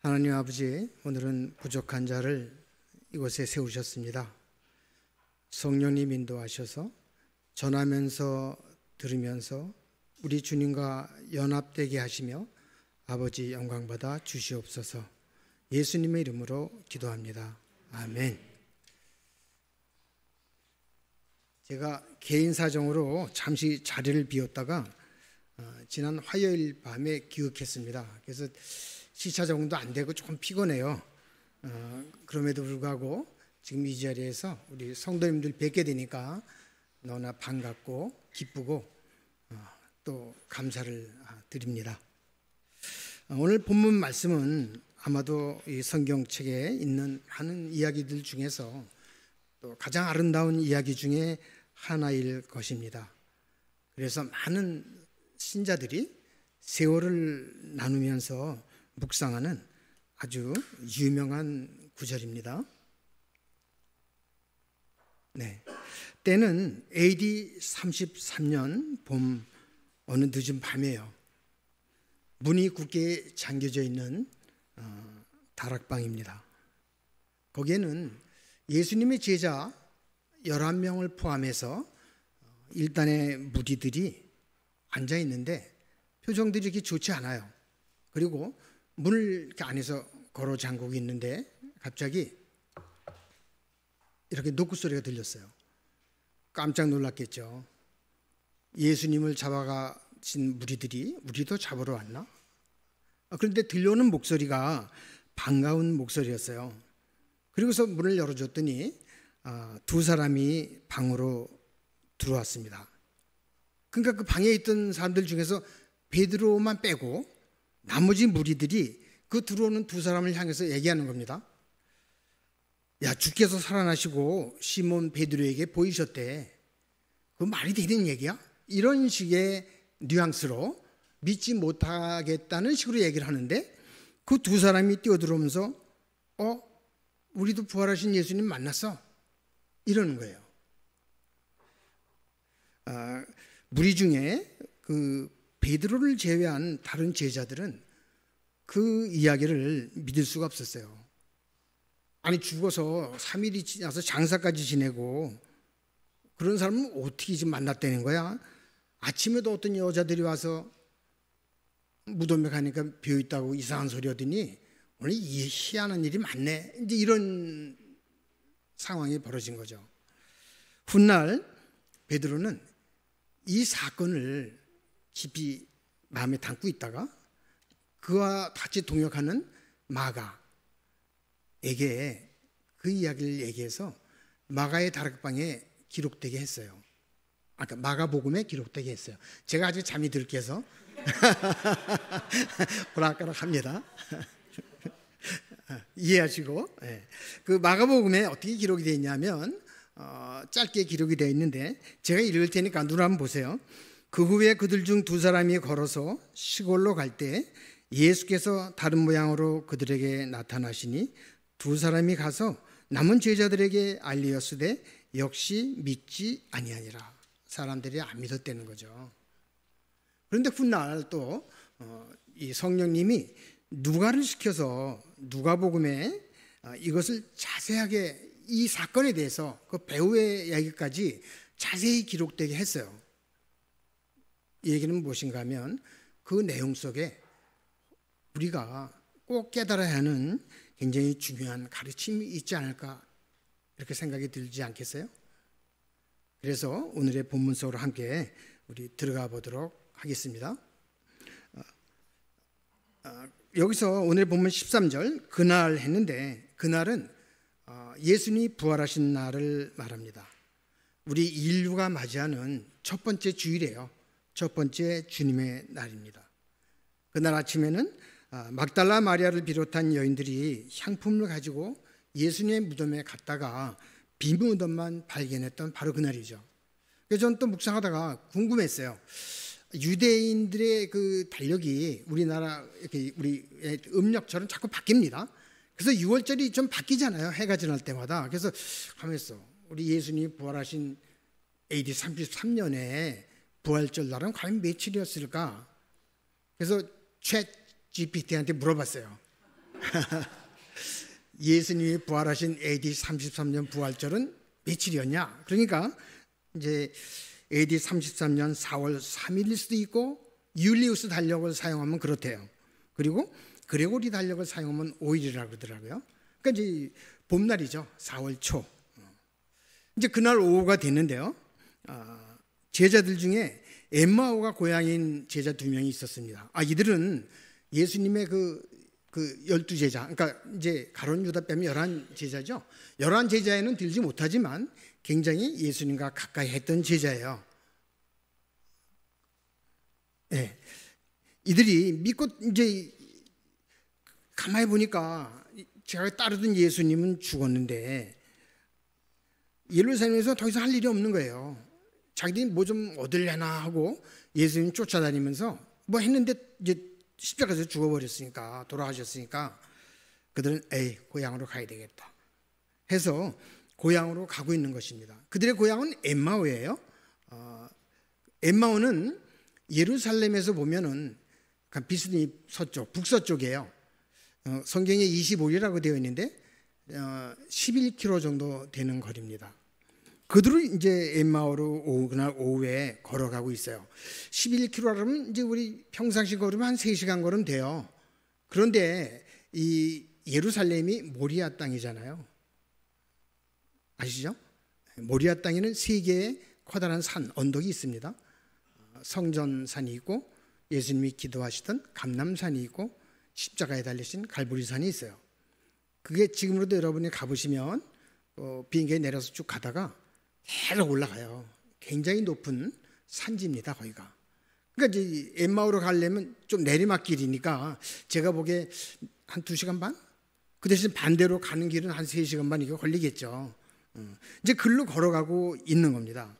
하나님 아버지, 오늘은 부족한 자를 이곳에 세우셨습니다. 성령님 인도하셔서 전하면서 들으면서 우리 주님과 연합되게 하시며 아버지 영광받아 주시옵소서. 예수님의 이름으로 기도합니다. 아멘. 제가 개인 사정으로 잠시 자리를 비웠다가 지난 화요일 밤에 귀국했습니다. 그래서 시차 적응도 안 되고 조금 피곤해요. 그럼에도 불구하고 지금 이 자리에서 우리 성도님들 뵙게 되니까 너무나 반갑고 기쁘고 또 감사를 드립니다. 오늘 본문 말씀은 아마도 이 성경책에 있는 많은 이야기들 중에서 또 가장 아름다운 이야기 중에 하나일 것입니다. 그래서 많은 신자들이 세월을 나누면서 묵상하는 아주 유명한 구절입니다. 때는 AD 33년 봄 어느 늦은 밤이에요. 문이 굳게 잠겨져 있는 다락방입니다. 거기에는 예수님의 제자 11명을 포함해서 일단의 무리들이 앉아 있는데 표정들이 이렇게 좋지 않아요. 그리고 문을 이렇게 안에서 걸어 잠그고 있는데 갑자기 이렇게 노크 소리가 들렸어요. 깜짝 놀랐겠죠. 예수님을 잡아가신 무리들이 우리도 잡으러 왔나? 그런데 들려오는 목소리가 반가운 목소리였어요. 그리고서 문을 열어줬더니 두 사람이 방으로 들어왔습니다. 그러니까 그 방에 있던 사람들 중에서 베드로만 빼고 나머지 무리들이 그 들어오는 두 사람을 향해서 얘기하는 겁니다. 야, 주께서 살아나시고 시몬 베드로에게 보이셨대. 그 말이 되는 얘기야? 이런 식의 뉘앙스로 믿지 못하겠다는 식으로 얘기를 하는데 그 두 사람이 뛰어들어오면서 우리도 부활하신 예수님 만났어? 이러는 거예요. 무리 중에 그 베드로를 제외한 다른 제자들은 그 이야기를 믿을 수가 없었어요. 아니 죽어서 3일이 지나서 장사까지 지내고 그런 사람은 어떻게 지금 만났다는 거야? 아침에도 어떤 여자들이 와서 무덤에 가니까 비어있다고 이상한 소리 하더니 오늘 희한한 일이 많네. 이제 이런 상황이 벌어진 거죠. 훗날 베드로는 이 사건을 깊이 마음에 담고 있다가 그와 같이 동역하는 마가에게 그 이야기를 얘기해서 마가의 다락방에 기록되게 했어요. 아까 마가복음에 기록되게 했어요. 제가 아주 잠이 들게 해서 오락가락합니다. 이해하시고 그 마가복음에 어떻게 기록이 되어 있냐면 짧게 기록이 되어 있는데 제가 읽을 테니까 눈 한번 보세요. 그 후에 그들 중 두 사람이 걸어서 시골로 갈 때 예수께서 다른 모양으로 그들에게 나타나시니 두 사람이 가서 남은 제자들에게 알리었으되 역시 믿지 아니하니라. 사람들이 안 믿었다는 거죠. 그런데 훗날 또 이 성령님이 누가를 시켜서 누가복음에 이것을 자세하게 이 사건에 대해서 그 배우의 이야기까지 자세히 기록되게 했어요. 이 얘기는 무엇인가 하면 그 내용 속에 우리가 꼭 깨달아야 하는 굉장히 중요한 가르침이 있지 않을까 이렇게 생각이 들지 않겠어요? 그래서 오늘의 본문 속으로 함께 우리 들어가 보도록 하겠습니다. 여기서 오늘 본문 13절 그날 했는데 그날은 예수님이 부활하신 날을 말합니다. 우리 인류가 맞이하는 첫 번째 주일이에요. 첫 번째 주님의 날입니다. 그날 아침에는 막달라 마리아를 비롯한 여인들이 향품을 가지고 예수님의 무덤에 갔다가 빈 무덤만 발견했던 바로 그날이죠. 그래서 저는 또 묵상하다가 궁금했어요. 유대인들의 그 달력이 우리나라 이렇게 우리의 음력처럼 자꾸 바뀝니다. 그래서 6월절이 좀 바뀌잖아요. 해가 지날 때마다. 그래서 가만있어. 우리 예수님이 부활하신 AD 33년에 부활절 날은 과연 며칠이었을까? 그래서 챗 GPT한테 물어봤어요. 예수님이 부활하신 AD 33년 부활절은 며칠이었냐? 그러니까 이제 AD 33년 4월 3일일 수도 있고 율리우스 달력을 사용하면 그렇대요. 그리고 그레고리 달력을 사용하면 5일이라고 그러더라고요. 그러니까 이제 봄날이죠. 4월 초. 이제 그날 오후가 됐는데요. 제자들 중에 엠마오가 고향인 제자 2명이 있었습니다. 이들은 예수님의 그 12제자, 그러니까 이제 가룟 유다 빼면 11제자죠. 11제자에는 들지 못하지만 굉장히 예수님과 가까이 했던 제자예요. 네. 이들이 믿고 이제 가만히 보니까 제가 따르던 예수님은 죽었는데 예루살렘에서 더 이상 할 일이 없는 거예요. 자기들이 뭐 좀 얻으려나 하고 예수님 쫓아다니면서 뭐 했는데 이제 십자가에서 죽어버렸으니까, 돌아가셨으니까 그들은 고향으로 가야 되겠다 해서 고향으로 가고 있는 것입니다. 그들의 고향은 엠마오예요. 엠마오는 예루살렘에서 보면은 비스니 서쪽, 북서쪽이에요. 성경에 25리라고 되어 있는데 11km 정도 되는 거리입니다. 그들은 이제 엠마오로 그날 오후에 걸어가고 있어요. 11km라면 이제 우리 평상시 걸으면 한 3시간 걸으면 돼요. 그런데 이 예루살렘이 모리아 땅이잖아요. 아시죠? 모리아 땅에는 3개의 커다란 산, 언덕이 있습니다. 성전산이 있고 예수님이 기도하시던 감람산이 있고 십자가에 달리신 갈보리산이 있어요. 그게 지금으로도 여러분이 가보시면 비행기에 내려서 쭉 가다가 계속 올라가요. 굉장히 높은 산지입니다. 거기가. 그러니까 이제 엠마오로 가려면 좀 내리막길이니까 제가 보기에 한 2시간 반? 그 대신 반대로 가는 길은 한 3시간 반 이거 걸리겠죠. 이제 글로 걸어가고 있는 겁니다.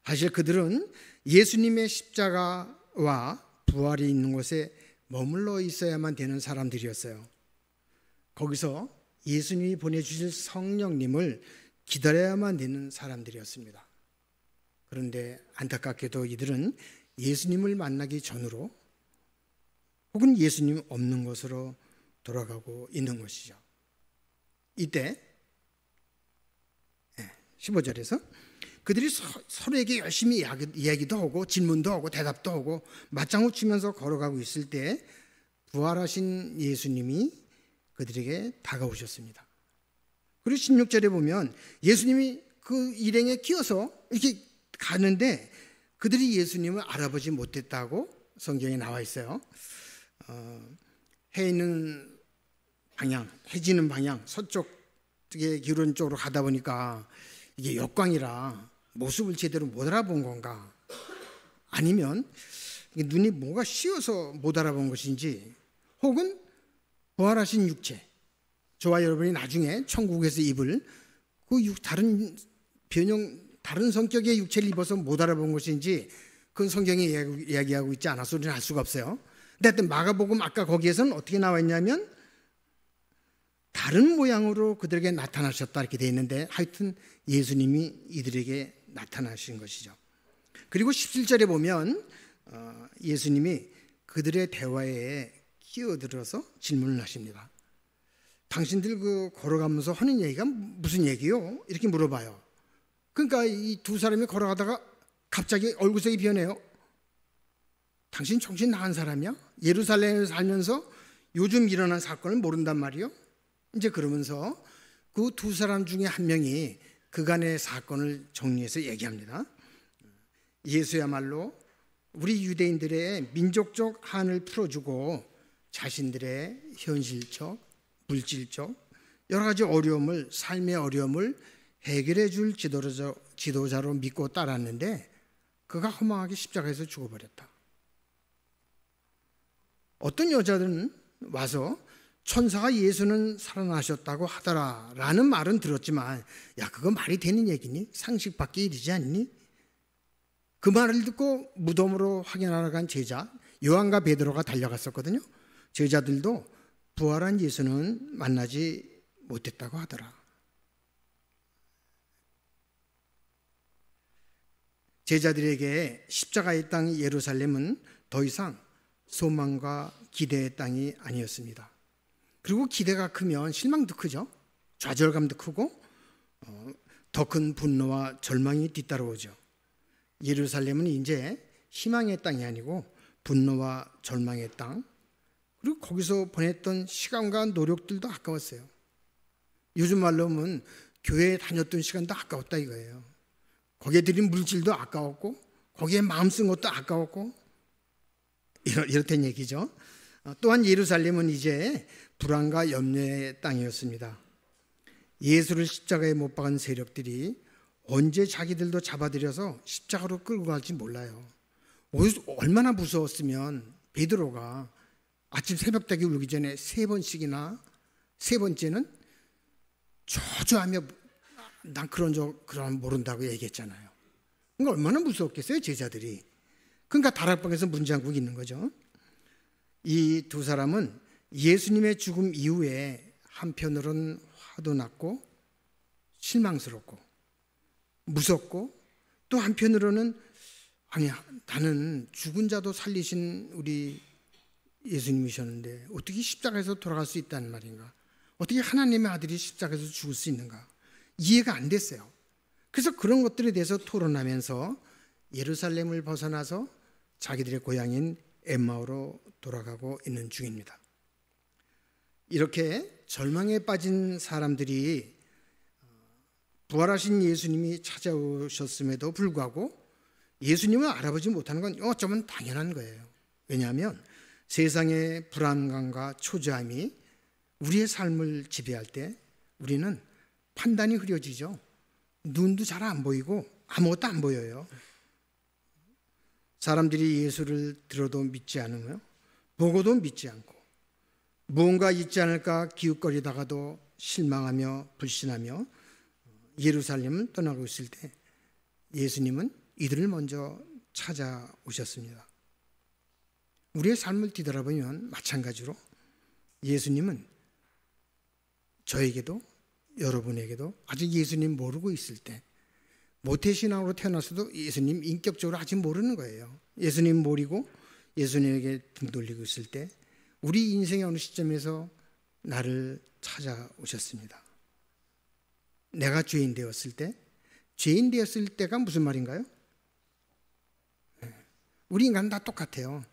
사실 그들은 예수님의 십자가와 부활이 있는 곳에 머물러 있어야만 되는 사람들이었어요. 거기서 예수님이 보내주실 성령님을 기다려야만 되는 사람들이었습니다. 그런데 안타깝게도 이들은 예수님을 만나기 전으로 혹은 예수님 없는 곳으로 돌아가고 있는 것이죠. 이때 15절에서 그들이 서로에게 열심히 이야기도 하고 질문도 하고 대답도 하고 맞장구 치면서 걸어가고 있을 때 부활하신 예수님이 그들에게 다가오셨습니다. 그리고 16절에 보면 예수님이 그 일행에 끼어서 이렇게 가는데 그들이 예수님을 알아보지 못했다고 성경에 나와 있어요. 해 있는 방향, 해지는 방향, 서쪽에 기울은 쪽으로 가다 보니까 이게 역광이라 모습을 제대로 못 알아본 건가? 아니면 눈이 뭐가 씌어서 못 알아본 것인지, 혹은 부활하신 육체, 저와 여러분이 나중에 천국에서 입을 다른 변형, 다른 성격의 육체를 입어서 못 알아본 것인지 그건 성경에 이야기하고 있지 않아서 우리는 알 수가 없어요. 근데 하여튼 마가복음 아까 거기에서는 어떻게 나와 있냐면 다른 모양으로 그들에게 나타나셨다 이렇게 되어 있는데 하여튼 예수님이 이들에게 나타나신 것이죠. 그리고 17절에 보면 예수님이 그들의 대화에 끼어들어서 질문을 하십니다. 당신들 걸어가면서 하는 얘기가 무슨 얘기요? 이렇게 물어봐요. 그러니까 이 두 사람이 걸어가다가 갑자기 얼굴색이 변해요. 당신 정신 나간 사람이야? 예루살렘에 살면서 요즘 일어난 사건을 모른단 말이요? 이제 그러면서 그 두 사람 중에 한 명이 그간의 사건을 정리해서 얘기합니다. 예수야말로 우리 유대인들의 민족적 한을 풀어주고 자신들의 현실적, 물질적 여러 가지 어려움을, 삶의 어려움을 해결해 줄 지도자로 믿고 따랐는데 그가 허망하게 십자가에서 죽어버렸다. 어떤 여자들은 와서 천사가 예수는 살아나셨다고 하더라 라는 말은 들었지만 야 그거 말이 되는 얘기니? 상식 밖에 일이지 않니? 그 말을 듣고 무덤으로 확인하러 간 제자 요한과 베드로가 달려갔었거든요. 제자들도 부활한 예수는 만나지 못했다고 하더라. 제자들에게 십자가의 땅 예루살렘은 더 이상 소망과 기대의 땅이 아니었습니다. 그리고 기대가 크면 실망도 크죠. 좌절감도 크고 더 큰 분노와 절망이 뒤따라오죠. 예루살렘은 이제 희망의 땅이 아니고 분노와 절망의 땅, 그리고 거기서 보냈던 시간과 노력들도 아까웠어요. 요즘 말로 하면 교회에 다녔던 시간도 아까웠다 이거예요. 거기에 들인 물질도 아까웠고 거기에 마음 쓴 것도 아까웠고 이렇다는 얘기죠. 또한 예루살렘은 이제 불안과 염려의 땅이었습니다. 예수를 십자가에 못 박은 세력들이 언제 자기들도 잡아들여서 십자가로 끌고 갈지 몰라요. 얼마나 무서웠으면 베드로가 아침 새벽닭이 울기 전에 3번씩이나, 세 번째는 저주하며 난 그런 모른다고 얘기했잖아요. 그러니까 얼마나 무서웠겠어요, 제자들이. 그러니까 다락방에서 문장국이 있는 거죠. 이 두 사람은 예수님의 죽음 이후에 한편으로는 화도 났고 실망스럽고 무섭고, 또 한편으로는 아니 나는 죽은 자도 살리신 우리 예수님이셨는데 어떻게 십자가에서 돌아갈 수 있다는 말인가? 어떻게 하나님의 아들이 십자가에서 죽을 수 있는가? 이해가 안 됐어요. 그래서 그런 것들에 대해서 토론하면서 예루살렘을 벗어나서 자기들의 고향인 엠마오로 돌아가고 있는 중입니다. 이렇게 절망에 빠진 사람들이 부활하신 예수님이 찾아오셨음에도 불구하고 예수님을 알아보지 못하는 건 어쩌면 당연한 거예요. 왜냐하면 세상의 불안감과 초조함이 우리의 삶을 지배할 때 우리는 판단이 흐려지죠. 눈도 잘 안 보이고 아무것도 안 보여요. 사람들이 예수를 들어도 믿지 않으며 보고도 믿지 않고 무언가 있지 않을까 기웃거리다가도 실망하며 불신하며 예루살렘을 떠나고 있을 때 예수님은 이들을 먼저 찾아오셨습니다. 우리의 삶을 뒤돌아보면 마찬가지로 예수님은 저에게도 여러분에게도 아직 예수님 모르고 있을 때, 모태신앙으로 태어났어도 예수님 인격적으로 아직 모르는 거예요. 예수님 모르고 예수님에게 등 돌리고 있을 때 우리 인생의 어느 시점에서 나를 찾아오셨습니다. 내가 죄인 되었을 때, 죄인 되었을 때가 무슨 말인가요? 우리 인간은 다 똑같아요.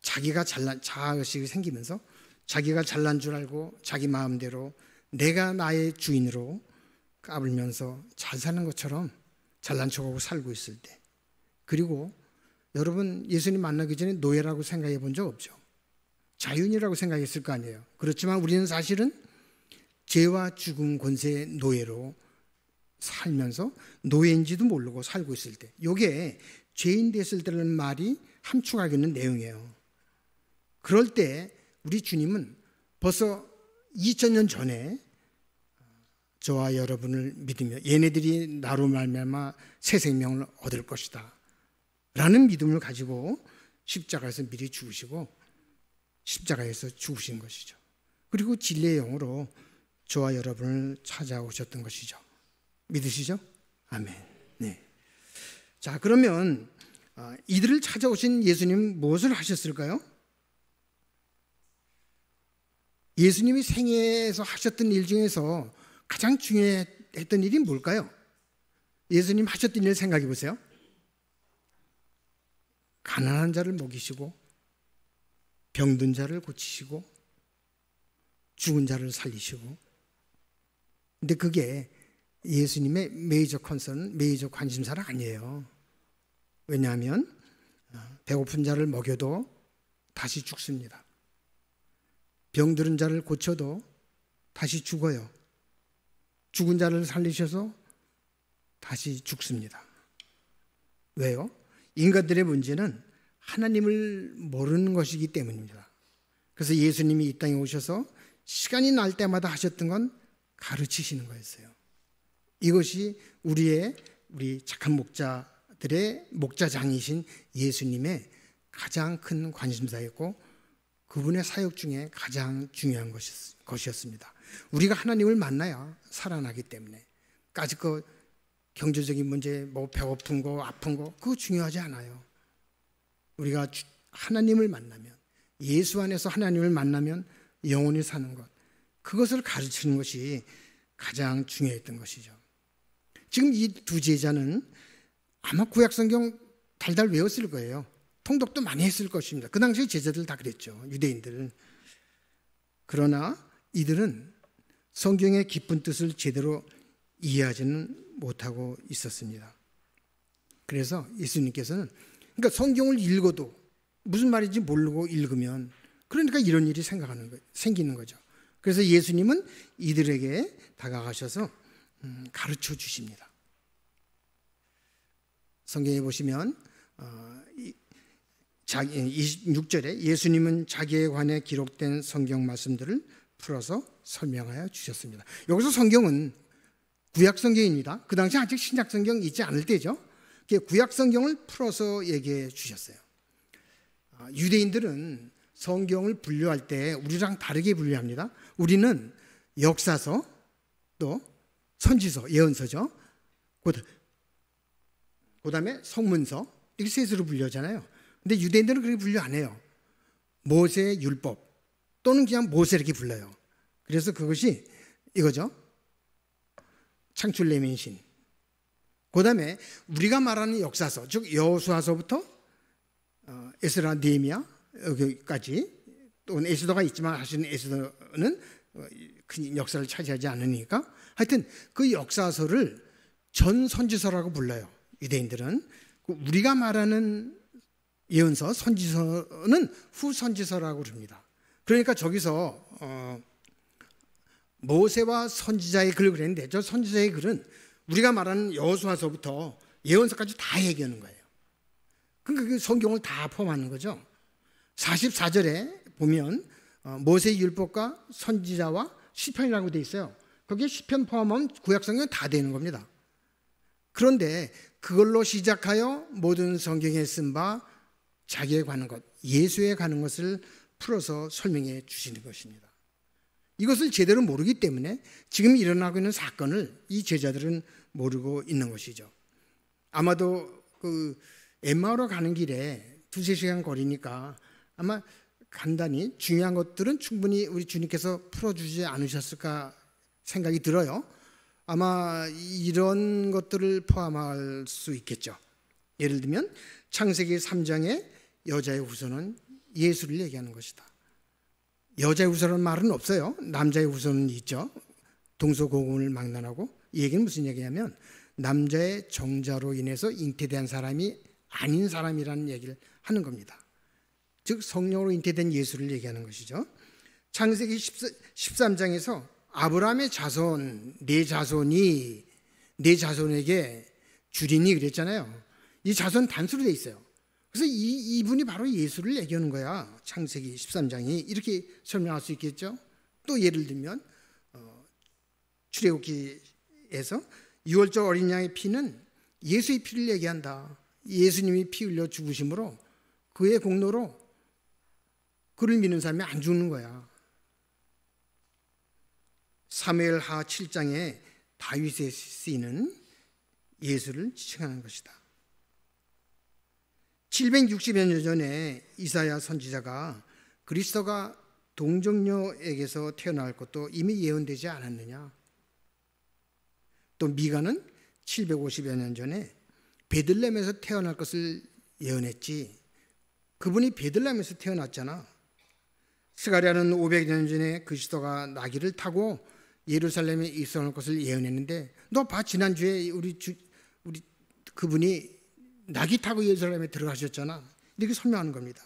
자기가 자아의식이 생기면서 자기가 잘난 줄 알고 자기 마음대로 내가 나의 주인으로 까불면서 잘 사는 것처럼 잘난 척하고 살고 있을 때, 그리고 여러분 예수님 만나기 전에 노예라고 생각해 본 적 없죠? 자유인이라고 생각했을 거 아니에요. 그렇지만 우리는 사실은 죄와 죽음 권세의 노예로 살면서 노예인지도 모르고 살고 있을 때, 이게 죄인 됐을 때라는 말이 함축하고 있는 내용이에요. 그럴 때 우리 주님은 벌써 2000년 전에 저와 여러분을 믿으며 얘네들이 나로 말미암아 새 생명을 얻을 것이다 라는 믿음을 가지고 십자가에서 미리 죽으시고 십자가에서 죽으신 것이죠. 그리고 진리의 영으로 저와 여러분을 찾아오셨던 것이죠. 믿으시죠? 아멘. 네. 자, 그러면 이들을 찾아오신 예수님 무엇을 하셨을까요? 예수님이 생애에서 하셨던 일 중에서 가장 중요했던 일이 뭘까요? 예수님 하셨던 일 생각해 보세요. 가난한 자를 먹이시고 병든 자를 고치시고 죽은 자를 살리시고. 근데 그게 예수님의 메이저 컨선, 메이저 관심사가 아니에요. 왜냐하면 배고픈 자를 먹여도 다시 죽습니다. 병들은 자를 고쳐도 다시 죽어요. 죽은 자를 살리셔서 다시 죽습니다. 왜요? 인간들의 문제는 하나님을 모르는 것이기 때문입니다. 그래서 예수님이 이 땅에 오셔서 시간이 날 때마다 하셨던 건 가르치시는 거였어요. 이것이 우리 착한 목자들의 목자장이신 예수님의 가장 큰 관심사였고 그분의 사역 중에 가장 중요한 것이었습니다. 우리가 하나님을 만나야 살아나기 때문에 까짓 경제적인 문제, 배고픈 거, 아픈 거 그거 중요하지 않아요. 우리가 하나님을 만나면, 예수 안에서 하나님을 만나면 영원히 사는 것, 그것을 가르치는 것이 가장 중요했던 것이죠. 지금 이 두 제자는 아마 구약성경 달달 외웠을 거예요. 통독도 많이 했을 것입니다. 그 당시 제자들 다 그랬죠. 유대인들. 그러나 이들은 성경의 깊은 뜻을 제대로 이해하지는 못하고 있었습니다. 그래서 예수님께서는, 그러니까 성경을 읽어도 무슨 말인지 모르고 읽으면 그러니까 이런 일이 생기는 거죠. 그래서 예수님은 이들에게 다가가셔서 가르쳐 주십니다. 성경에 보시면 26절에 예수님은 자기에 관해 기록된 성경 말씀들을 풀어서 설명하여 주셨습니다. 여기서 성경은 구약 성경입니다. 그 당시 아직 신약 성경 있지 않을 때죠. 구약 성경을 풀어서 얘기해 주셨어요. 유대인들은 성경을 분류할 때 우리랑 다르게 분류합니다. 우리는 역사서, 또 선지서, 예언서죠. 그 다음에 성문서, 이렇게 셋으로 분류하잖아요. 근데 유대인들은 그렇게 분류 안 해요. 모세 율법 또는 그냥 모세 이렇게 불러요. 그래서 그것이 이거죠. 창출 레민신. 그 다음에 우리가 말하는 역사서, 즉 여호수아서부터 에스라, 느헤미야 여기까지, 또는 에스더가 있지만 사실은 에스더는 큰 역사를 차지하지 않으니까 하여튼 그 역사서를 전 선지서라고 불러요. 유대인들은. 우리가 말하는 예언서, 선지서는 후선지서라고 부릅니다. 그러니까 저기서 모세와 선지자의 글을 그랬는데 저 선지자의 글은 우리가 말하는 여호수아서부터 예언서까지 다 얘기하는 거예요. 그러니까 그 성경을 다 포함하는 거죠. 44절에 보면 모세의 율법과 선지자와 시편이라고 돼 있어요. 거기에 시편 포함하면 구약성경은 다 되는 겁니다. 그런데 그걸로 시작하여 모든 성경에 쓴 바 자기에 관한 것, 예수에 관한 것을 풀어서 설명해 주시는 것입니다. 이것을 제대로 모르기 때문에 지금 일어나고 있는 사건을 이 제자들은 모르고 있는 것이죠. 아마도 그 엠마오로 가는 길에 2-3시간 거리니까 아마 간단히 중요한 것들은 충분히 우리 주님께서 풀어주지 않으셨을까 생각이 들어요. 아마 이런 것들을 포함할 수 있겠죠. 예를 들면 창세기 3장의 여자의 후손은 예수를 얘기하는 것이다. 여자의 후손은 말은 없어요. 남자의 후손은 있죠. 동서고금을 망라하고, 이 얘기는 무슨 얘기냐면 남자의 정자로 인해서 잉태된 사람이 아닌 사람이라는 얘기를 하는 겁니다. 즉 성령으로 잉태된 예수를 얘기하는 것이죠. 창세기 13장에서 아브라함의 자손, 내 자손이 내 자손에게 주리니 그랬잖아요. 이 자손 단수로 돼 있어요. 그래서 이분이 바로 예수를 얘기하는 거야. 창세기 13장이 이렇게 설명할 수 있겠죠. 또 예를 들면 출애굽기에서 유월절 어린 양의 피는 예수의 피를 얘기한다. 예수님이 피 흘려 죽으심으로 그의 공로로 그를 믿는 사람이 안 죽는 거야. 사무엘하 7장에 다윗에 쓰이는 예수를 칭하는 것이다. 760여 년 전에 이사야 선지자가 그리스도가 동정녀에게서 태어날 것도 이미 예언되지 않았느냐. 또 미가는 750여 년 전에 베들레헴에서 태어날 것을 예언했지. 그분이 베들레헴에서 태어났잖아. 스가랴는 500년 전에 그리스도가 나귀를 타고 예루살렘에 입성할 것을 예언했는데, 너 봐, 지난주에 우리 그분이 나귀 타고 예루살렘에 들어가셨잖아. 이렇게 설명하는 겁니다.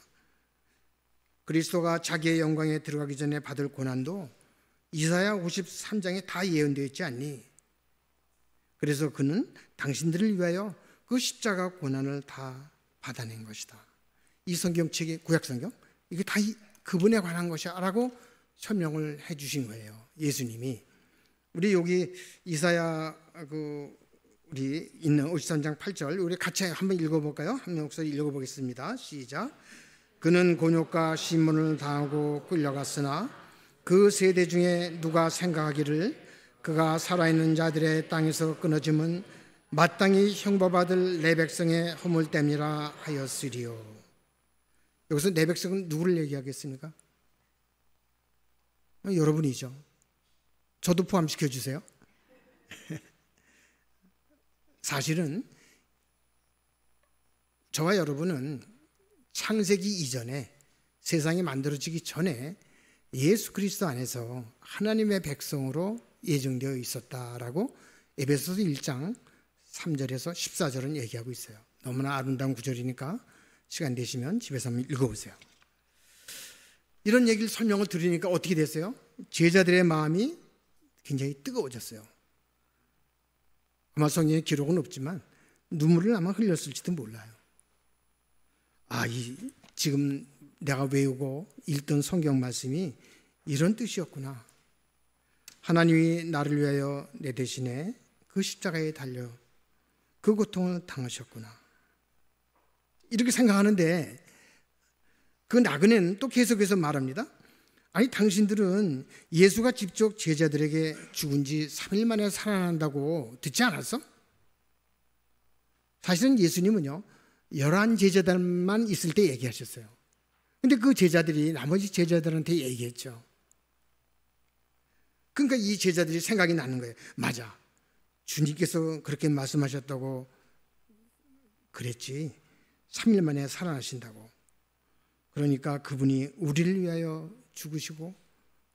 그리스도가 자기의 영광에 들어가기 전에 받을 고난도 이사야 53장에 다 예언되어 있지 않니? 그래서 그는 당신들을 위하여 그 십자가 고난을 다 받아낸 것이다. 이 성경책의 구약성경, 이게 다 그분에 관한 것이야 라고 설명을 해 주신 거예요. 예수님이. 우리 여기 이사야 우리 있는 53장 8절 우리 같이 한번 읽어볼까요? 한 목소리 읽어보겠습니다. 시작. 그는 곤욕과 신문을 당하고 끌려갔으나 그 세대 중에 누가 생각하기를 그가 살아있는 자들의 땅에서 끊어짐은 마땅히 형벌받을 내 백성의 허물됨이라 하였으리요. 여기서 내 백성은 누구를 얘기하겠습니까? 여러분이죠. 저도 포함시켜 주세요. 사실은 저와 여러분은 창세기 이전에, 세상이 만들어지기 전에 예수 그리스도 안에서 하나님의 백성으로 예정되어 있었다라고 에베소서 1장 3절에서 14절은 얘기하고 있어요. 너무나 아름다운 구절이니까 시간 되시면 집에서 한번 읽어보세요. 이런 얘기를 설명을 들으니까 어떻게 됐어요? 제자들의 마음이 굉장히 뜨거워졌어요. 아마 성경에 기록은 없지만 눈물을 아마 흘렸을지도 몰라요. 지금 내가 외우고 읽던 성경 말씀이 이런 뜻이었구나. 하나님이 나를 위하여 내 대신에 그 십자가에 달려 그 고통을 당하셨구나. 이렇게 생각하는데 그 나그네는 또 계속해서 말합니다. 아니, 당신들은 예수가 직접 제자들에게 죽은 지 3일 만에 살아난다고 듣지 않았어? 사실은 예수님은요, 11 제자들만 있을 때 얘기하셨어요. 근데 그 제자들이 나머지 제자들한테 얘기했죠. 그러니까 이 제자들이 생각이 나는 거예요. 맞아, 주님께서 그렇게 말씀하셨다고 그랬지. 3일 만에 살아나신다고. 그러니까 그분이 우리를 위하여 죽으시고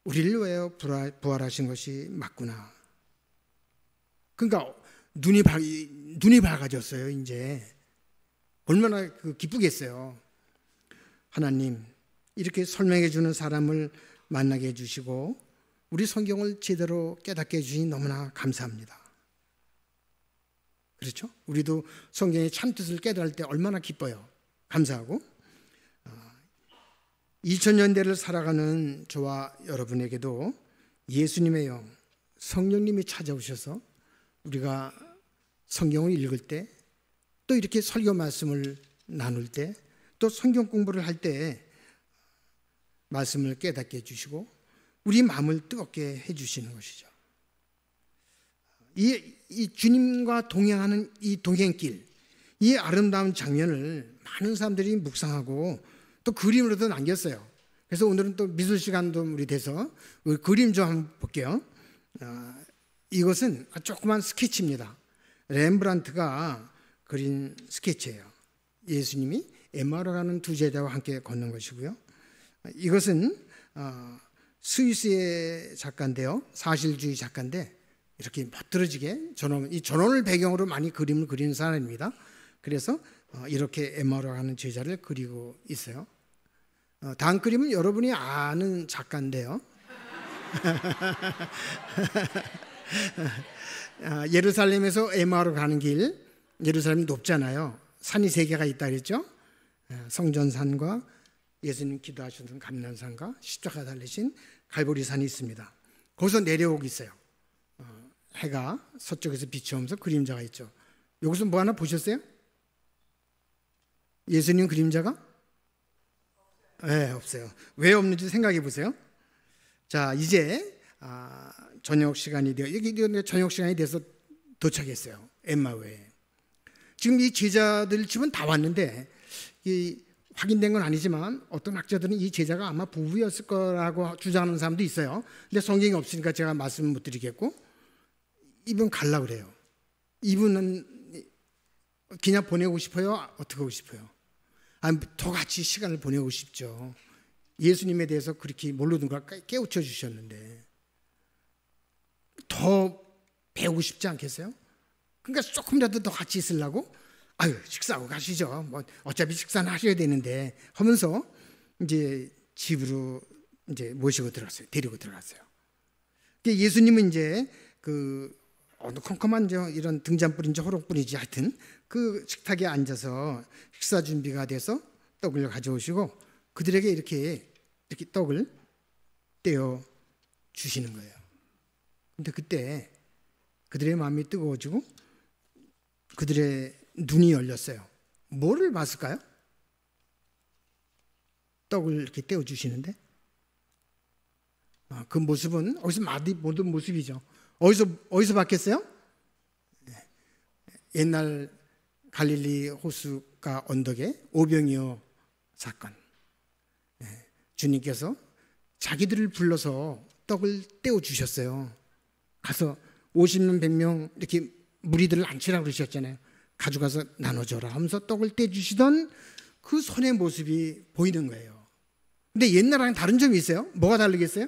우리를 위하여 부활하신 것이 맞구나. 그러니까 눈이 밝아졌어요. 이제 얼마나 기쁘겠어요. 하나님, 이렇게 설명해 주는 사람을 만나게 해주시고 우리 성경을 제대로 깨닫게 해주시니 너무나 감사합니다. 그렇죠? 우리도 성경의 참뜻을 깨달을 때 얼마나 기뻐요. 감사하고. 2000년대를 살아가는 저와 여러분에게도 예수님의 영, 성령님이 찾아오셔서 우리가 성경을 읽을 때, 또 이렇게 설교 말씀을 나눌 때, 또 성경 공부를 할 때 말씀을 깨닫게 해주시고 우리 마음을 뜨겁게 해주시는 것이죠. 이 주님과 동행하는 이 동행길, 이 아름다운 장면을 많은 사람들이 묵상하고 또 그림으로도 남겼어요. 그래서 오늘은 또 미술 시간도 우리 돼서 그림 좀 한번 볼게요. 이것은 조그만 스케치입니다. 렘브란트가 그린 스케치예요. 예수님이 엠마오로 가는 두 제자와 함께 걷는 것이고요. 이것은 스위스의 작가인데요. 사실주의 작가인데 이렇게 멋들어지게 이 전원을 배경으로 많이 그림을 그리는 사람입니다. 그래서 이렇게 엠마오로 가는 제자를 그리고 있어요. 다음 그림은 여러분이 아는 작가인데요. 예루살렘에서 엠마오로 가는 길, 예루살렘이 높잖아요. 산이 3개가 있다 그랬죠. 성전산과 예수님 기도하셨던 감난산과 십자가 달리신 갈보리산이 있습니다. 거기서 내려오고 있어요. 해가 서쪽에서 비추면서 그림자가 있죠. 여기서 뭐 하나 보셨어요? 예수님 그림자가? 네, 없어요. 왜 없는지 생각해 보세요. 자, 이제 저녁 시간이 저녁 시간이 돼서 도착했어요. 엠마오에. 지금 이 제자들 집은 다 왔는데 확인된 건 아니지만 어떤 학자들은 이 제자가 아마 부부였을 거라고 주장하는 사람도 있어요. 근데 성경이 없으니까 제가 말씀 못 드리겠고, 이분 가려고 그래요. 이분은 그냥 보내고 싶어요? 어떻게 하고 싶어요? 더 같이 시간을 보내고 싶죠. 예수님에 대해서 그렇게 모르든가 깨우쳐 주셨는데 더 배우고 싶지 않겠어요? 그러니까 조금이라도 더 같이 있으려고 식사하고 가시죠. 뭐 어차피 식사는 하셔야 되는데 하면서 이제 집으로 이제 모시고 들어갔어요. 데리고 들어갔어요. 예수님은 이제 컴컴한 이런 등잔불인지 호롱불인지 하여튼 그 식탁에 앉아서 식사 준비가 돼서 떡을 가져오시고 그들에게 이렇게 떡을 떼어 주시는 거예요. 근데 그때 그들의 마음이 뜨거워지고 그들의 눈이 열렸어요. 뭐를 봤을까요? 떡을 이렇게 떼어 주시는데 그 모습은 어디서 모든 모습이죠. 어디서 봤겠어요? 옛날 갈릴리 호숫가 언덕의 오병이어 사건. 주님께서 자기들을 불러서 떡을 떼어 주셨어요. 가서 50명 100명 이렇게 무리들을 앉히라고 그러셨잖아요. 가져가서 나눠줘라 하면서 떡을 떼주시던 그 손의 모습이 보이는 거예요. 근데 옛날랑 다른 점이 있어요. 뭐가 다르겠어요?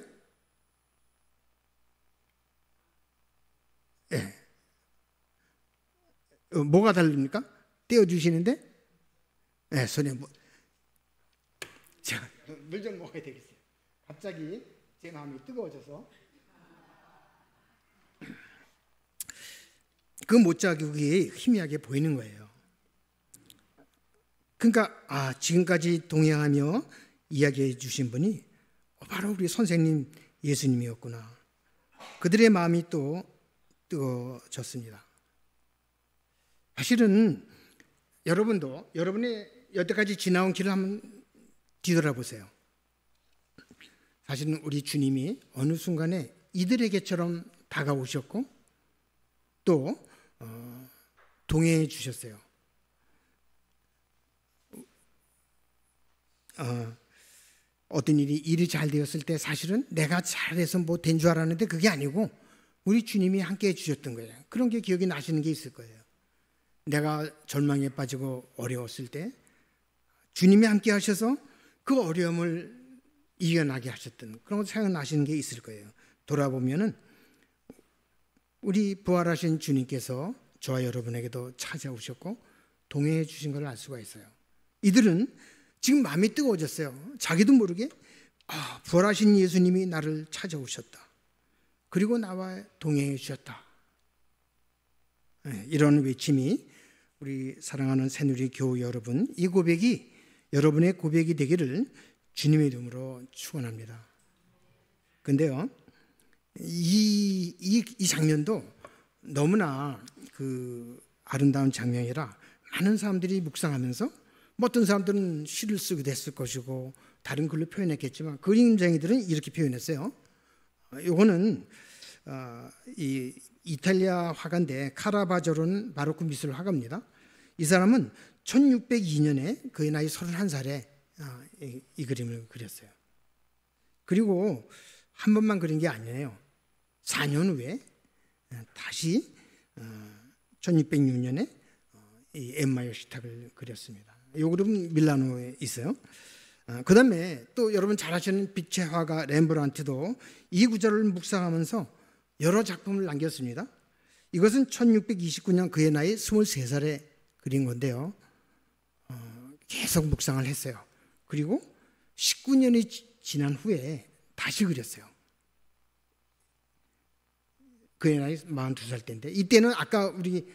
네. 뭐가 다릅니까? 떼어주시는데 네, 손에 자, 물 좀 먹어야 되겠어요. 갑자기 제 마음이 뜨거워져서 그 못자국이 희미하게 보이는 거예요. 그러니까 지금까지 동행하며 이야기해 주신 분이 바로 우리 선생님 예수님이었구나. 그들의 마음이 또 뜨거워졌습니다. 사실은 여러분도 여러분의 여태까지 지나온 길을 한번 뒤돌아보세요. 사실은 우리 주님이 어느 순간에 이들에게처럼 다가오셨고 또 동행해 주셨어요. 어떤 일이 잘 되었을 때 사실은 내가 잘해서 뭐 된 줄 알았는데 그게 아니고 우리 주님이 함께 해주셨던 거예요. 그런 게 기억이 나시는 게 있을 거예요. 내가 절망에 빠지고 어려웠을 때 주님이 함께 하셔서 그 어려움을 이겨나게 하셨던 그런 거 생각나시는 게 있을 거예요. 돌아보면은 우리 부활하신 주님께서 저와 여러분에게도 찾아오셨고 동행해 주신 걸 알 수가 있어요. 이들은 지금 마음이 뜨거워졌어요. 자기도 모르게 부활하신 예수님이 나를 찾아오셨다. 그리고 나와 동행해 주셨다. 이런 외침이 우리 사랑하는 새누리 교우 여러분, 이 고백이 여러분의 고백이 되기를 주님의 이름으로 축원합니다. 근데요, 이 장면도 너무나 그 아름다운 장면이라 많은 사람들이 묵상하면서 어떤 사람들은 시를 쓰기도 했을 것이고 다른 글로 표현했겠지만 그림쟁이들은 이렇게 표현했어요. 이거는 이 이탈리아 화가인데 카라바조로는 바로크 미술 화가입니다. 이 사람은 1602년에 그의 나이 31살에 이 그림을 그렸어요. 그리고 한 번만 그린 게 아니에요. 4년 후에 다시 1606년에 이 엠마의 식탁을 그렸습니다. 이 그림은 밀라노에 있어요. 그 다음에 또 여러분 잘 아시는 빛의 화가 렘브란트도 이 구절을 묵상하면서 여러 작품을 남겼습니다. 이것은 1629년 그의 나이 23살에 그린 건데요. 계속 묵상을 했어요. 그리고 19년이 지난 후에 다시 그렸어요. 그의 나이 42살 때인데 이때는 아까 우리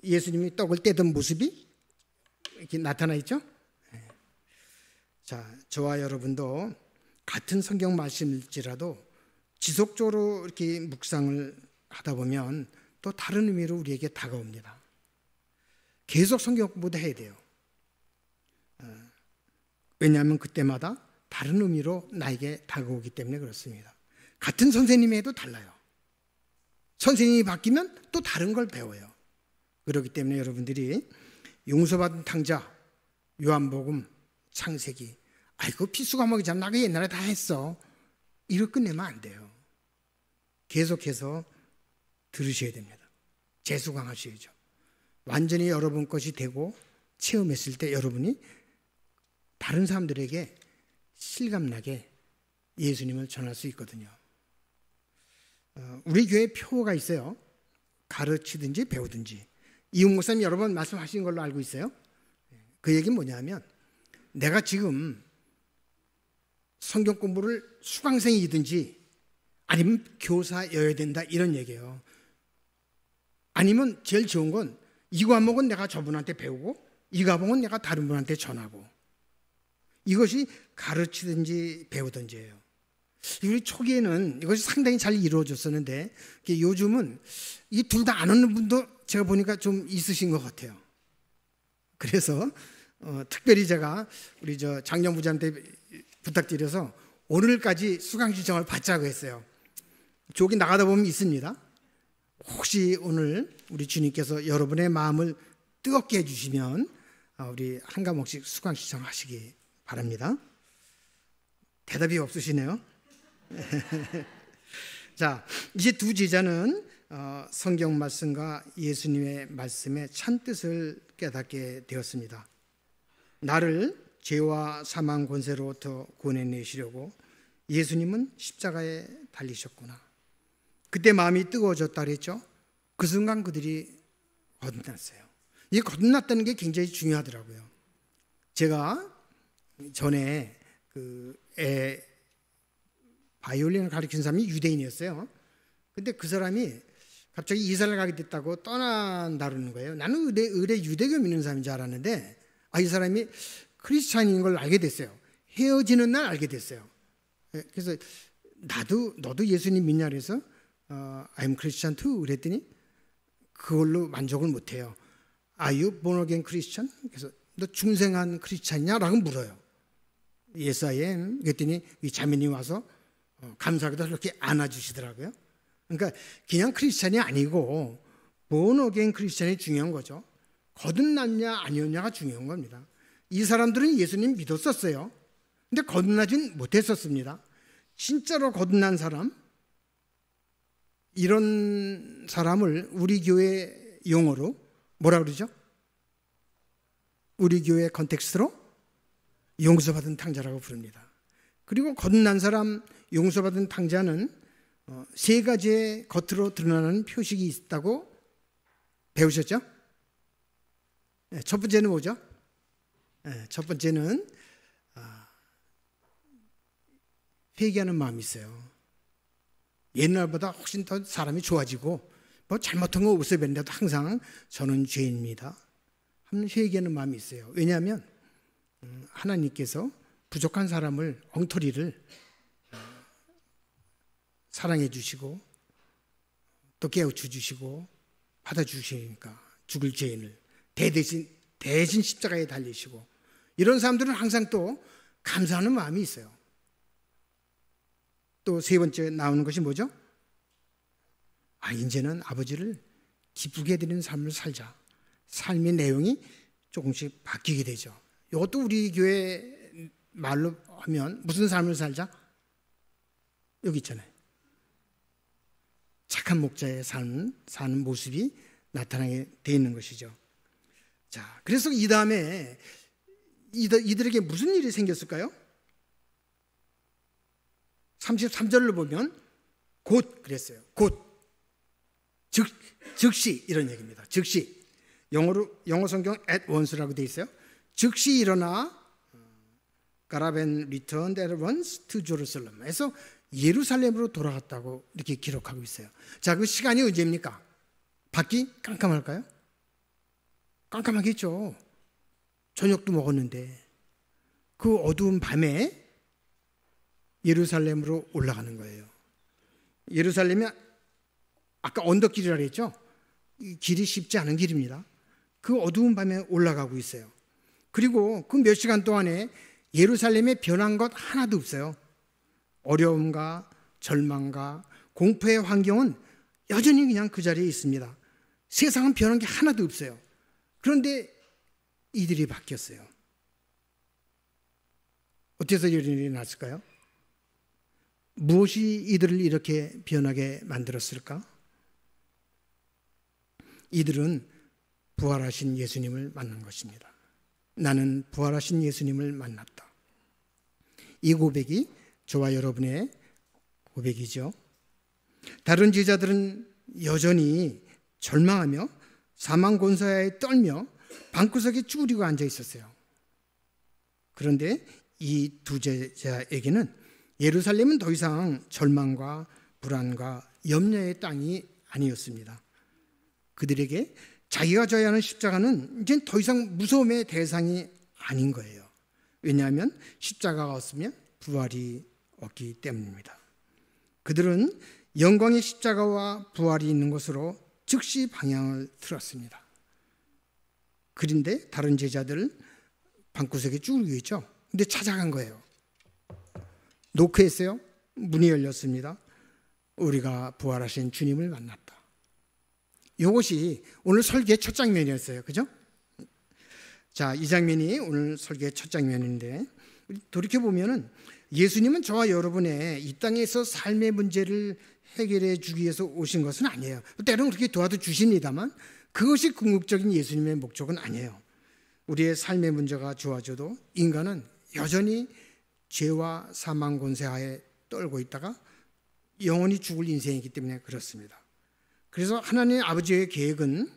예수님이 떡을 떼던 모습이 이렇게 나타나 있죠. 자, 저와 여러분도 같은 성경 말씀일지라도 지속적으로 이렇게 묵상을 하다 보면 또 다른 의미로 우리에게 다가옵니다. 계속 성경 공부도 해야 돼요. 왜냐하면 그때마다 다른 의미로 나에게 다가오기 때문에 그렇습니다. 같은 선생님에도 달라요. 선생님이 바뀌면 또 다른 걸 배워요. 그렇기 때문에 여러분들이 용서받은 탕자, 요한복음, 창세기, 아이고 필수 과목이잖아. 나 그 옛날에 다 했어. 이거 끝내면 안 돼요. 계속해서 들으셔야 됩니다. 재수강하셔야죠. 완전히 여러분 것이 되고 체험했을 때 여러분이 다른 사람들에게 실감나게 예수님을 전할 수 있거든요. 우리 교회 표어가 있어요. 가르치든지 배우든지. 이웅 목사님 여러 번 말씀하신 걸로 알고 있어요. 그 얘기는 뭐냐면 내가 지금 성경 공부를 수강생이든지 아니면 교사여야 된다 이런 얘기예요. 아니면 제일 좋은 건 이 과목은 내가 저분한테 배우고 이 과목은 내가 다른 분한테 전하고 이것이 가르치든지 배우든지예요. 우리 초기에는 이것이 상당히 잘 이루어졌었는데 요즘은 이 둘 다 안 하는 분도 제가 보니까 좀 있으신 것 같아요. 그래서 특별히 제가 우리 장영부장한테 부탁드려서 오늘까지 수강 신청을 받자고 했어요. 저기 나가다 보면 있습니다. 혹시 오늘 우리 주님께서 여러분의 마음을 뜨겁게 해주시면 우리 한 과목씩 수강 신청하시기 바랍니다. 대답이 없으시네요. 자, 이제 두 제자는 성경 말씀과 예수님의 말씀의 참뜻을 깨닫게 되었습니다. 나를 죄와 사망 권세로부터 구원해내시려고 예수님은 십자가에 달리셨구나. 그때 마음이 뜨거워졌다 그랬죠. 그 순간 그들이 거듭났어요. 이 거듭났다는 게 굉장히 중요하더라고요. 제가 전에 바이올린을 가르치는 사람이 유대인이었어요. 근데 그 사람이 갑자기 이사를 가게 됐다고 떠난다는 거예요. 나는 의뢰 유대교 믿는 사람인 줄 알았는데 이 사람이 크리스찬인 걸 알게 됐어요. 헤어지는 날 알게 됐어요. 그래서 너도 예수님 믿냐 그래서 I'm Christian too 그랬더니 그걸로 만족을 못해요. Are you born again Christian? 그래서 너 중생한 크리스찬이냐라고 물어요. Yes I am. 그랬더니 이 자매님이 와서 감사하게도 이렇게 안아주시더라고요. 그러니까 그냥 크리스찬이 아니고 born again 크리스찬이 중요한 거죠. 거듭났냐 아니었냐가 중요한 겁니다. 이 사람들은 예수님 믿었었어요. 근데 거듭나진 못했었습니다. 진짜로 거듭난 사람, 이런 사람을 우리 교회 용어로 뭐라 그러죠? 우리 교회 컨텍스트로 용서받은 탕자라고 부릅니다. 그리고 거듭난 사람, 용서받은 탕자는 세 가지의 겉으로 드러나는 표식이 있다고 배우셨죠? 첫 번째는 뭐죠? 첫 번째는 회개하는 마음이 있어요. 옛날보다 훨씬 더 사람이 좋아지고 뭐 잘못한 거 없어봤는데도 항상 저는 죄인입니다 하는 회개하는 마음이 있어요. 왜냐하면 하나님께서 부족한 사람을 엉터리를 사랑해 주시고 또 깨우쳐 주시고 받아주시니까 죽을 죄인을 대신 십자가에 달리시고 이런 사람들은 항상 또 감사하는 마음이 있어요. 또 세 번째 나오는 것이 뭐죠? 이제는 아버지를 기쁘게 해드리는 삶을 살자. 삶의 내용이 조금씩 바뀌게 되죠. 이것도 우리 교회 말로 하면 무슨 삶을 살자? 여기 있잖아요. 착한 목자의 삶 사는 모습이 나타나게 되어 있는 것이죠. 자, 그래서 이 다음에 이들에게 무슨 일이 생겼을까요? 33절로 보면 곧 그랬어요. 곧 즉시 이런 얘기입니다. 즉시 영어 성경 at once라고 되어 있어요. 즉시 일어나 got up and returned at once to Jerusalem. 그래서 예루살렘으로 돌아갔다고 이렇게 기록하고 있어요. 자, 그 시간이 언제입니까? 밖이 깜깜할까요? 깜깜하겠죠. 저녁도 먹었는데 그 어두운 밤에 예루살렘으로 올라가는 거예요. 예루살렘이 아까 언덕길이라 그랬죠? 이 길이 쉽지 않은 길입니다. 그 어두운 밤에 올라가고 있어요. 그리고 그 몇 시간 동안에 예루살렘에 변한 것 하나도 없어요. 어려움과 절망과 공포의 환경은 여전히 그냥 그 자리에 있습니다. 세상은 변한 게 하나도 없어요. 그런데 이들이 바뀌었어요. 어째서 이런 일이 났을까요? 무엇이 이들을 이렇게 변하게 만들었을까? 이들은 부활하신 예수님을 만난 것입니다. 나는 부활하신 예수님을 만났다. 이 고백이 저와 여러분의 고백이죠. 다른 제자들은 여전히 절망하며 사망 권세에 떨며 방구석에 쭈그리고 앉아 있었어요. 그런데 이 두 제자에게는 예루살렘은 더 이상 절망과 불안과 염려의 땅이 아니었습니다. 그들에게 자기가 져야 하는 십자가는 이제 더 이상 무서움의 대상이 아닌 거예요. 왜냐하면 십자가가 없으면 부활이 없기 때문입니다. 그들은 영광의 십자가와 부활이 있는 곳으로 즉시 방향을 틀었습니다. 그런데 다른 제자들 방구석에 쭈그리고 있죠. 근데 찾아간 거예요. 노크했어요. 문이 열렸습니다. 우리가 부활하신 주님을 만났다. 이것이 오늘 설교의 첫 장면이었어요. 그죠? 자, 이 장면이 오늘 설교의 첫 장면인데 돌이켜보면은 예수님은 저와 여러분의 이 땅에서 삶의 문제를 해결해 주기 위해서 오신 것은 아니에요. 때로는 그렇게 도와도 주십니다만 그것이 궁극적인 예수님의 목적은 아니에요. 우리의 삶의 문제가 좋아져도 인간은 여전히 죄와 사망 권세하에 떨고 있다가 영원히 죽을 인생이기 때문에 그렇습니다. 그래서 하나님 아버지의 계획은,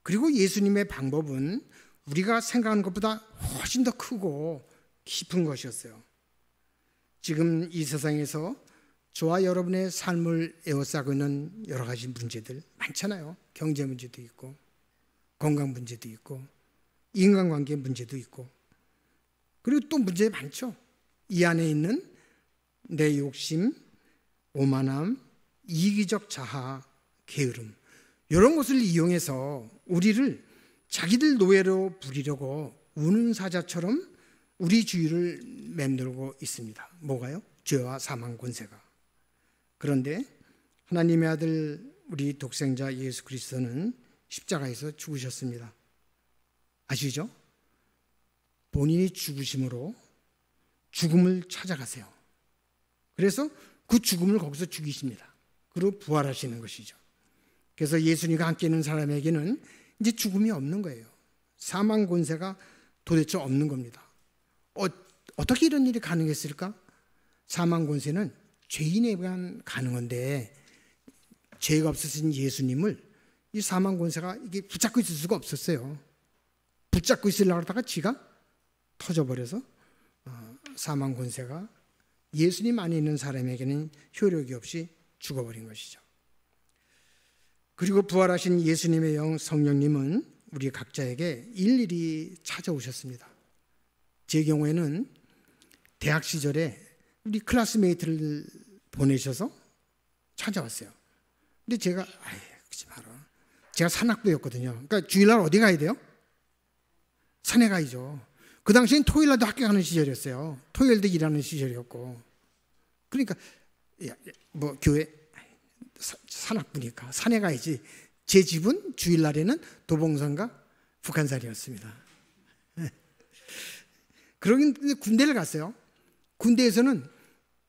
그리고 예수님의 방법은 우리가 생각하는 것보다 훨씬 더 크고 깊은 것이었어요. 지금 이 세상에서 저와 여러분의 삶을 에워싸고 있는 여러 가지 문제들 많잖아요. 경제 문제도 있고, 건강 문제도 있고, 인간관계 문제도 있고, 그리고 또 문제 많죠. 이 안에 있는 내 욕심, 오만함, 이기적 자아, 게으름, 이런 것을 이용해서 우리를 자기들 노예로 부리려고 우는 사자처럼 우리 주위를 맴돌고 있습니다. 뭐가요? 죄와 사망 권세가. 그런데 하나님의 아들 우리 독생자 예수 그리스도는 십자가에서 죽으셨습니다. 아시죠? 본인이 죽으심으로 죽음을 찾아가세요. 그래서 그 죽음을 거기서 죽이십니다. 그리고 부활하시는 것이죠. 그래서 예수님과 함께 있는 사람에게는 이제 죽음이 없는 거예요. 사망 권세가 도대체 없는 겁니다. 어떻게 이런 일이 가능했을까? 사망 권세는 죄인에게만 가능한데 죄가 없으신 예수님을 이 사망 권세가 이게 붙잡고 있을 수가 없었어요. 붙잡고 있으려고 하다가 지가 터져버려서 사망 권세가 예수님 안에 있는 사람에게는 효력이 없이 죽어버린 것이죠. 그리고 부활하신 예수님의 영 성령님은 우리 각자에게 일일이 찾아오셨습니다. 제 경우에는 대학 시절에 우리 클래스메이트를 보내셔서 찾아왔어요. 근데 제가 그러지 마라. 제가 산악부였거든요. 그러니까 주일날 어디 가야 돼요? 산에 가야죠. 그 당시엔 토요일날도 학교 가는 시절이었어요. 토요일도 일하는 시절이었고. 그러니까 뭐 교회 산악부니까 산에 가야지. 제 집은 주일날에는 도봉산과 북한산이었습니다. 그러긴 군대를 갔어요. 군대에서는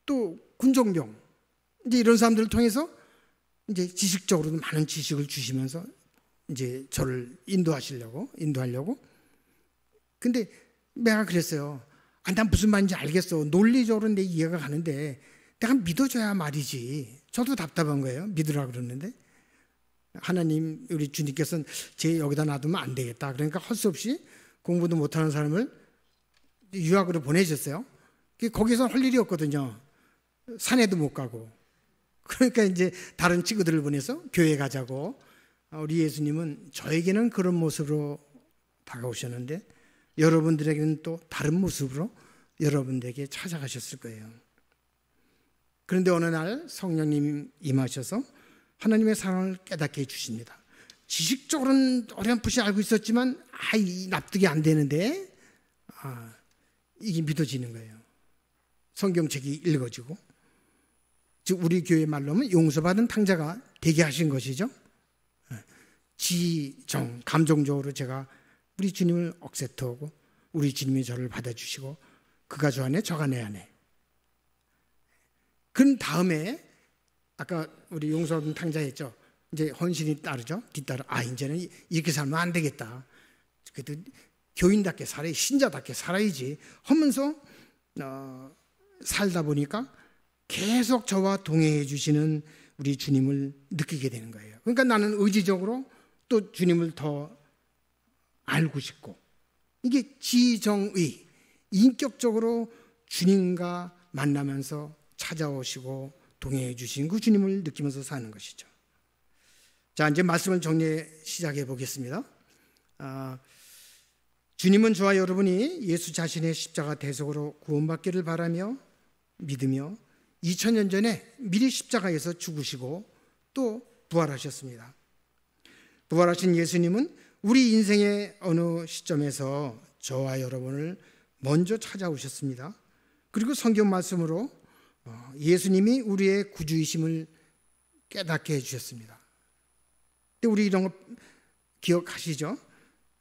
또 군종병 이제 이런 사람들을 통해서 이제 지식적으로도 많은 지식을 주시면서 이제 저를 인도하려고. 근데 내가 그랬어요. 난 무슨 말인지 알겠어. 논리적으로 내 이해가 가는데 내가 믿어줘야 말이지. 저도 답답한 거예요. 믿으라 그러는데 하나님 우리 주님께서는 쟤 여기다 놔두면 안 되겠다. 그러니까 할 수 없이 공부도 못하는 사람을 유학으로 보내셨어요. 거기서 할 일이 없거든요. 산에도 못 가고. 그러니까 이제 다른 친구들을 보내서 교회 가자고. 우리 예수님은 저에게는 그런 모습으로 다가오셨는데 여러분들에게는 또 다른 모습으로 여러분들에게 찾아가셨을 거예요. 그런데 어느 날 성령님 임하셔서 하나님의 사랑을 깨닫게 해주십니다. 지식적으로는 어렴풋이 알고 있었지만 납득이 안 되는데 이게 믿어지는 거예요. 성경책이 읽어지고, 즉 우리 교회 말로 하면 용서받은 탕자가 되게 하신 것이죠. 지정, 감정적으로 제가 우리 주님을 억셉트하고 우리 주님이 저를 받아주시고 그가 저 안에 저가 내 안에. 그 다음에 아까 우리 용서받은 탕자 했죠. 이제 헌신이 따르죠. 뒤따라 이제는 이렇게 살면 안 되겠다. 그래도 교인답게 살아야, 신자답게 살아야지 하면서 살다 보니까 계속 저와 동행해 주시는 우리 주님을 느끼게 되는 거예요. 그러니까 나는 의지적으로 또 주님을 더 알고 싶고, 이게 지정의, 인격적으로 주님과 만나면서 찾아오시고 동행해 주신 그 주님을 느끼면서 사는 것이죠. 자, 이제 말씀을 정리해 시작해 보겠습니다. 주님은 저와 여러분이 예수 자신의 십자가 대속으로 구원받기를 바라며 믿으며 2000년 전에 미리 십자가에서 죽으시고 또 부활하셨습니다. 부활하신 예수님은 우리 인생의 어느 시점에서 저와 여러분을 먼저 찾아오셨습니다. 그리고 성경 말씀으로 예수님이 우리의 구주이심을 깨닫게 해주셨습니다. 우리 이런 거 기억하시죠?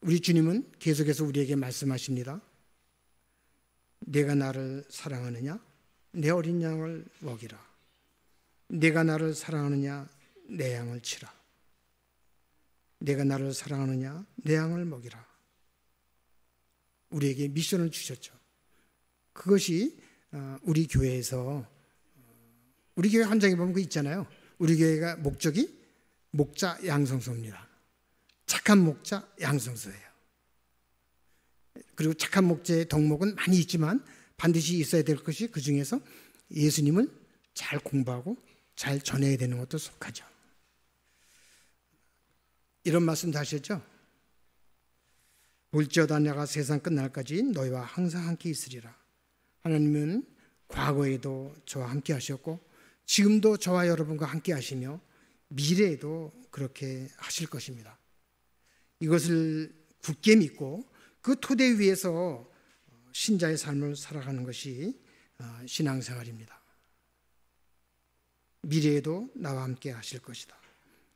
우리 주님은 계속해서 우리에게 말씀하십니다. 내가 나를 사랑하느냐? 내 어린 양을 먹이라. 내가 나를 사랑하느냐 내 양을 치라. 내가 나를 사랑하느냐 내 양을 먹이라. 우리에게 미션을 주셨죠. 그것이 우리 교회에서, 우리 교회 한 장에 보면 그 있잖아요. 우리 교회가 목적이 목자 양성소입니다. 착한 목자 양성소예요. 그리고 착한 목자의 덕목은 많이 있지만 반드시 있어야 될 것이, 그 중에서 예수님을 잘 공부하고 잘 전해야 되는 것도 속하죠. 이런 말씀도 하셨죠. 볼지어다 내가 세상 끝날까지 너희와 항상 함께 있으리라. 하나님은 과거에도 저와 함께 하셨고 지금도 저와 여러분과 함께 하시며 미래에도 그렇게 하실 것입니다. 이것을 굳게 믿고 그 토대 위에서 신자의 삶을 살아가는 것이 신앙생활입니다. 미래에도 나와 함께 하실 것이다.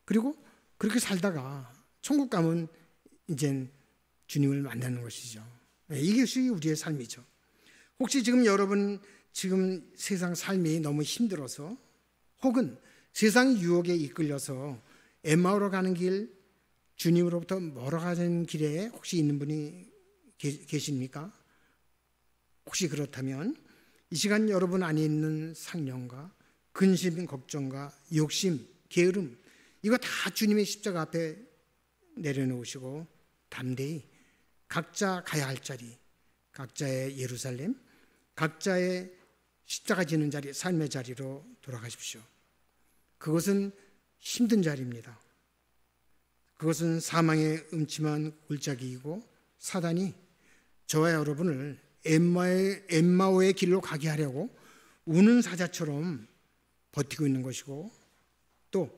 그리고 그렇게 살다가 천국 가면 이제 주님을 만나는 것이죠. 이것이 우리의 삶이죠. 혹시 지금 여러분 세상 삶이 너무 힘들어서 혹은 세상 유혹에 이끌려서 엠마오로 가는 길, 주님으로부터 멀어가는 길에 혹시 있는 분이 계십니까? 혹시 그렇다면 이 시간 여러분 안에 있는 상념과 근심, 걱정과 욕심, 게으름, 이거 다 주님의 십자가 앞에 내려놓으시고 담대히 각자 가야 할 자리, 각자의 예루살렘, 각자의 십자가 지는 자리, 삶의 자리로 돌아가십시오. 그것은 힘든 자리입니다. 그것은 사망의 음침한 골짜기이고 사단이 저와 여러분을 엠마오의 길로 가게 하려고 우는 사자처럼 버티고 있는 것이고, 또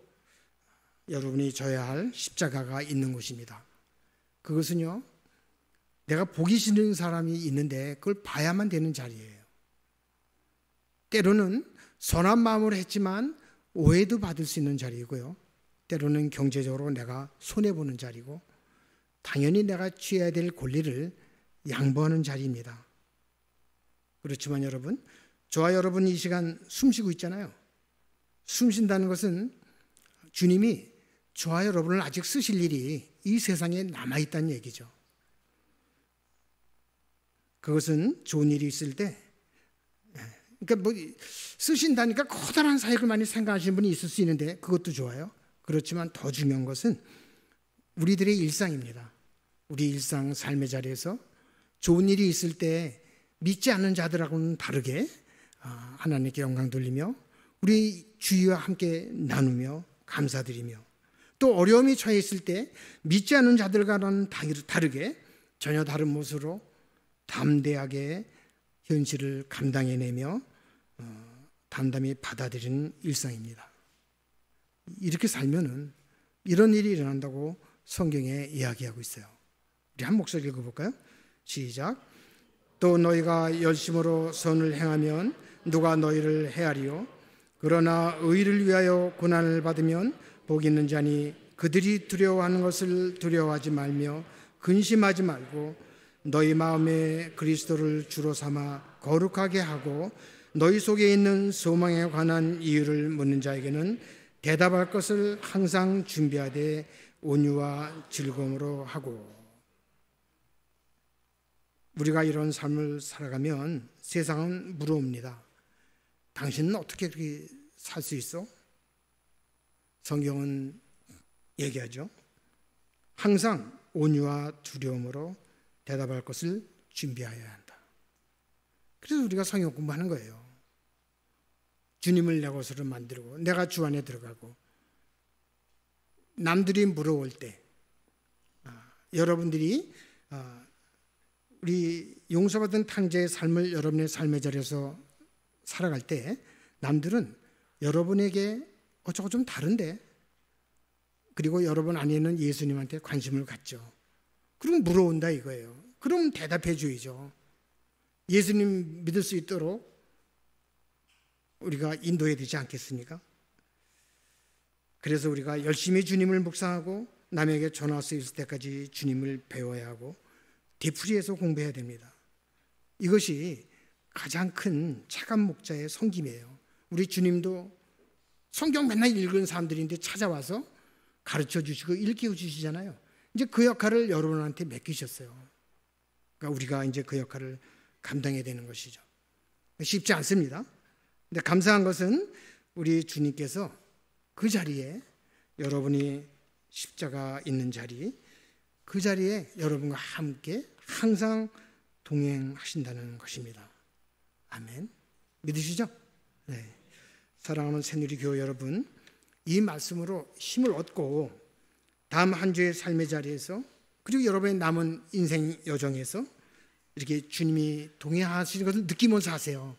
여러분이 져야 할 십자가가 있는 것입니다. 그것은요, 내가 보기 싫은 사람이 있는데 그걸 봐야만 되는 자리예요. 때로는 선한 마음으로 했지만 오해도 받을 수 있는 자리이고요, 때로는 경제적으로 내가 손해보는 자리고, 당연히 내가 취해야 될 권리를 양보하는 자리입니다. 그렇지만 여러분, 저와 여러분 이 시간 숨쉬고 있잖아요. 숨쉰다는 것은 주님이 저와 여러분을 아직 쓰실 일이 이 세상에 남아있다는 얘기죠. 그것은 좋은 일이 있을 때, 그러니까 쓰신다니까 커다란 사역을 많이 생각하시는 분이 있을 수 있는데 그것도 좋아요. 그렇지만 더 중요한 것은 우리들의 일상입니다. 우리 일상 삶의 자리에서 좋은 일이 있을 때 믿지 않는 자들하고는 다르게 하나님께 영광 돌리며 우리 주위와 함께 나누며 감사드리며, 또 어려움이 처해 있을 때 믿지 않는 자들과는 다르게 전혀 다른 모습으로 담대하게 현실을 감당해내며 담담히 받아들이는 일상입니다. 이렇게 살면은 이런 일이 일어난다고 성경에 이야기하고 있어요. 우리 한 목소리 읽어볼까요? 시작. 또 너희가 열심으로 선을 행하면 누가 너희를 헤아리요? 그러나 의를 위하여 고난을 받으면 복 있는 자니 그들이 두려워하는 것을 두려워하지 말며 근심하지 말고 너희 마음에 그리스도를 주로 삼아 거룩하게 하고 너희 속에 있는 소망에 관한 이유를 묻는 자에게는 대답할 것을 항상 준비하되 온유와 즐거움으로 하고. 우리가 이런 삶을 살아가면 세상은 물어옵니다. 당신은 어떻게 그렇게 살 수 있어? 성경은 얘기하죠. 항상 온유와 두려움으로 대답할 것을 준비하여야 한다. 그래서 우리가 성경 공부하는 거예요. 주님을 내 것으로 만들고 내가 주 안에 들어가고, 남들이 물어올 때 여러분들이 우리 용서받은 탕자의 삶을 여러분의 삶의 자리에서 살아갈 때 남들은 여러분에게 저거 좀 다른데, 그리고 여러분 안에는 예수님한테 관심을 갖죠. 그럼 물어온다 이거예요. 그럼 대답해 줘야죠. 예수님 믿을 수 있도록 우리가 인도해야 되지 않겠습니까? 그래서 우리가 열심히 주님을 묵상하고 남에게 전할 수 있을 때까지 주님을 배워야 하고 되풀이해서 공부해야 됩니다. 이것이 가장 큰 차관 목자의 섬김이에요. 우리 주님도 성경 맨날 읽은 사람들인데 찾아와서 가르쳐 주시고 일깨워 주시잖아요. 이제 그 역할을 여러분한테 맡기셨어요. 그러니까 우리가 이제 그 역할을 감당해야 되는 것이죠. 쉽지 않습니다. 근데 감사한 것은 우리 주님께서 그 자리에, 여러분이 십자가 있는 자리, 그 자리에 여러분과 함께 항상 동행하신다는 것입니다. 아멘. 믿으시죠? 네. 사랑하는 새누리교회 여러분, 이 말씀으로 힘을 얻고 다음 한 주의 삶의 자리에서, 그리고 여러분의 남은 인생 여정에서 이렇게 주님이 동행하시는 것을 느끼면서 하세요.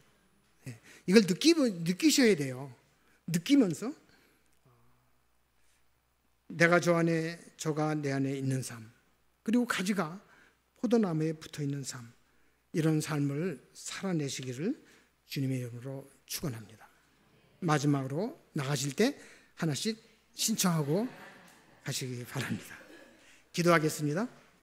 네. 이걸 느끼셔야 돼요. 느끼면서 내가 저 안에, 저가 내 안에 있는 삶, 그리고 가지가 포도나무에 붙어있는 삶, 이런 삶을 살아내시기를 주님의 이름으로 축원합니다. 마지막으로 나가실 때 하나씩 신청하고 가시기 바랍니다. 기도하겠습니다.